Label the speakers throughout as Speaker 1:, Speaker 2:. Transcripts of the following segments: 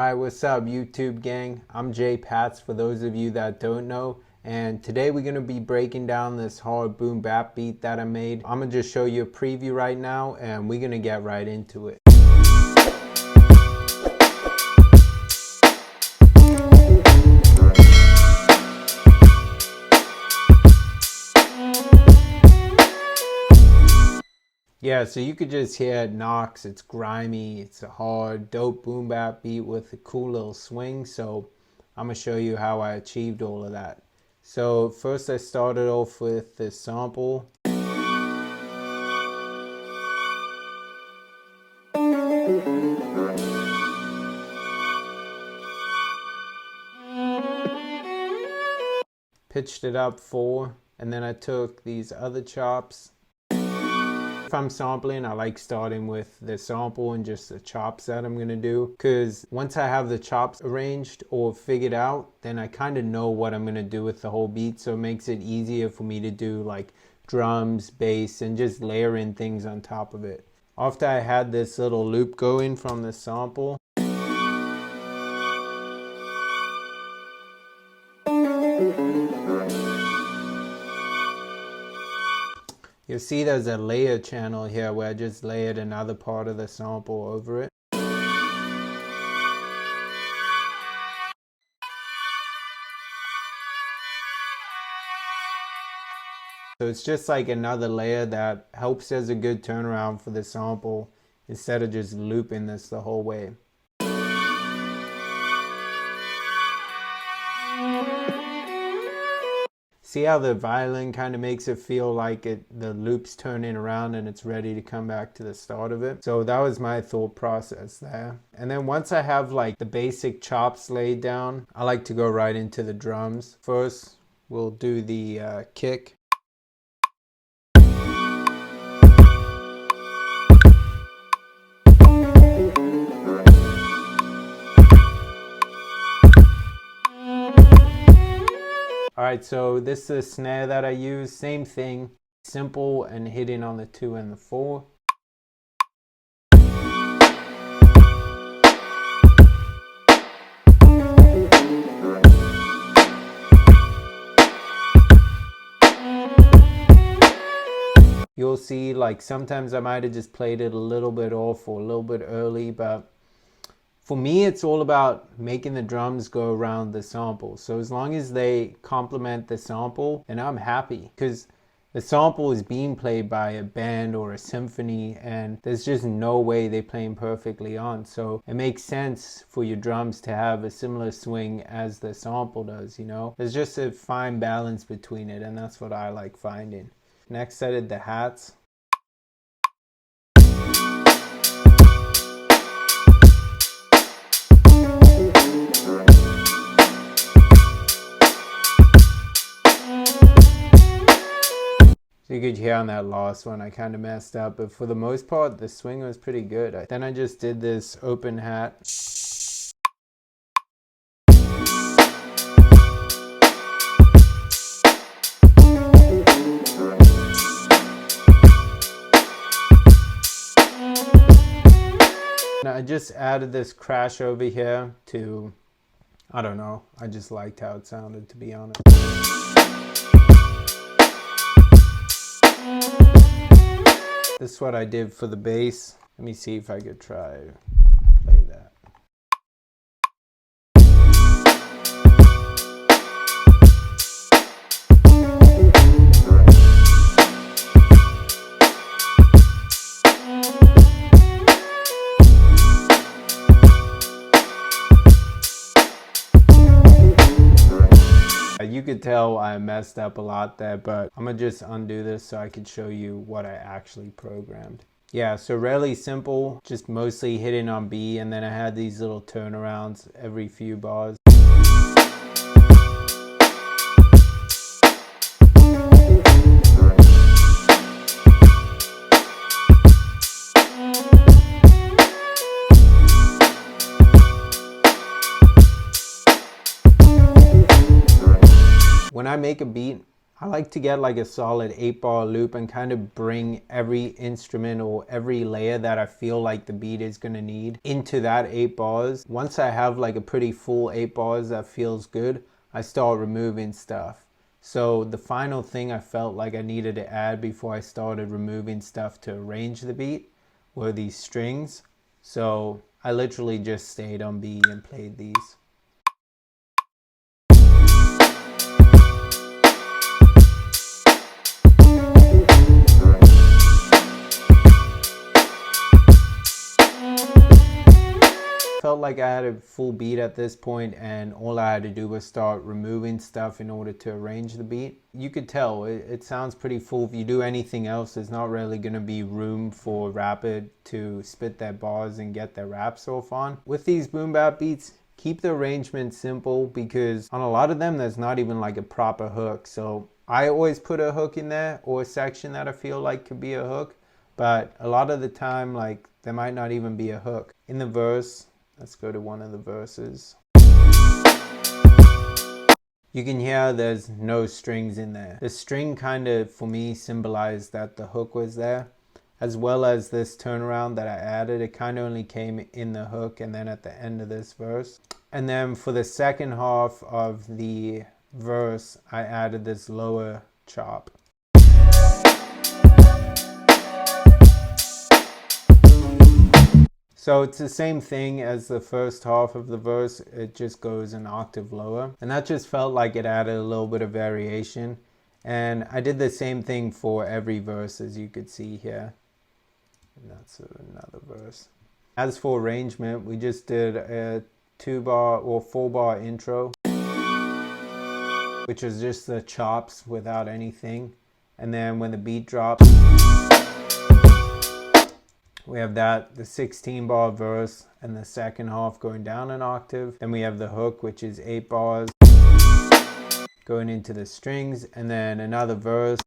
Speaker 1: Alright, what's up YouTube gang? I'm Jay Pats for those of you that don't know, and today we're going to be breaking down this hard boom bap beat that I made. I'm going to just show you a preview right now and we're going to get right into it. Yeah, so you could just hear it knocks, it's grimy, it's a hard, dope boom bap beat with a cool little swing. So I'm going to show you how I achieved all of that. So first I started off with this sample. Pitched it up 4, and then I took these other chops. If I'm sampling, I like starting with the sample and just the chops that I'm gonna do, because once I have the chops arranged or figured out, then I kind of know what I'm gonna do with the whole beat, so it makes it easier for me to do like drums, bass, and just layer in things on top of it. After I had this little loop going from the sample, you'll see there's a layer channel here where I just layered another part of the sample over it. So it's just like another layer that helps as a good turnaround for the sample instead of just looping this the whole way. See how the violin kind of makes it feel like the loop's turning around and it's ready to come back to the start of it. So that was my thought process there. And then once I have like the basic chops laid down, I like to go right into the drums. First, we'll do the kick. Alright, so this is the snare that I use, same thing, simple and hitting on the 2 and the 4. You'll see like sometimes I might have just played it a little bit off or a little bit early, but for me, it's all about making the drums go around the sample. So as long as they complement the sample, then I'm happy, because the sample is being played by a band or a symphony and there's just no way they're playing perfectly on. So it makes sense for your drums to have a similar swing as the sample does, you know? There's just a fine balance between it, and that's what I like finding. Next I did the hats. So you could hear on that last one I kind of messed up, but for the most part the swing was pretty good. Then I just did this open hat. Now I just added this crash over here to, I don't know, I just liked how it sounded, to be honest. This is what I did for the bass. Let me see if I could try to play that. You could tell I messed up a lot there, but I'm gonna just undo this so I could show you what I actually programmed. Yeah, so really simple, just mostly hitting on B, and then I had these little turnarounds every few bars. When I make a beat, I like to get like a solid 8-bar loop and kind of bring every instrument or every layer that I feel like the beat is going to need into that 8 bars. Once I have like a pretty full 8 bars that feels good, I start removing stuff. So the final thing I felt like I needed to add before I started removing stuff to arrange the beat were these strings. So I literally just stayed on B and played these. Felt like I had a full beat at this point, and all I had to do was start removing stuff in order to arrange the beat. You could tell it sounds pretty full. If you do anything else, there's not really going to be room for a rapper to spit their bars and get their raps off on. With these boom bap beats, keep the arrangement simple, because on a lot of them there's not even like a proper hook. So I always put a hook in there or a section that I feel like could be a hook, but a lot of the time like there might not even be a hook. In the verse, let's go to one of the verses. You can hear there's no strings in there. The string kind of, for me, symbolized that the hook was there, as well as this turnaround that I added. It kind of only came in the hook and then at the end of this verse. And then for the second half of the verse, I added this lower chop. So it's the same thing as the first half of the verse, it just goes an octave lower. And that just felt like it added a little bit of variation. And I did the same thing for every verse, as you could see here. And that's another verse. As for arrangement, we just did a 2-bar or 4-bar intro, which is just the chops without anything. And then when the beat drops, we have that, the 16-bar verse, and the second half going down an octave. Then we have the hook, which is 8 bars, going into the strings, and then another verse.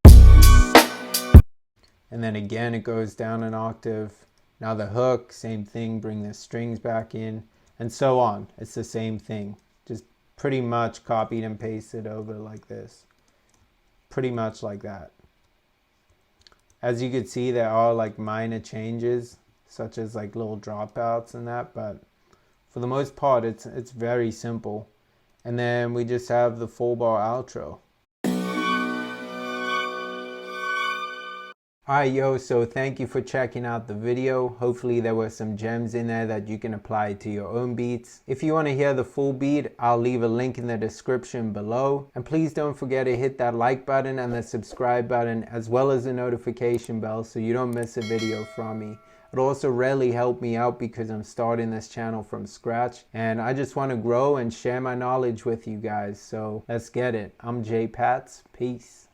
Speaker 1: And then again, it goes down an octave. Now the hook, same thing, bring the strings back in, and so on. It's the same thing. Just pretty much copied and pasted over like this. Pretty much like that. As you can see, there are like minor changes, such as like little dropouts and that, but for the most part, it's very simple. And then we just have the 4-bar outro. Alright, yo, so thank you for checking out the video. Hopefully there were some gems in there that you can apply to your own beats. If you want to hear the full beat, I'll leave a link in the description below. And please don't forget to hit that like button and the subscribe button, as well as the notification bell, so you don't miss a video from me. It'll also really help me out because I'm starting this channel from scratch, and I just want to grow and share my knowledge with you guys. So let's get it. I'm Jay Pats. Peace.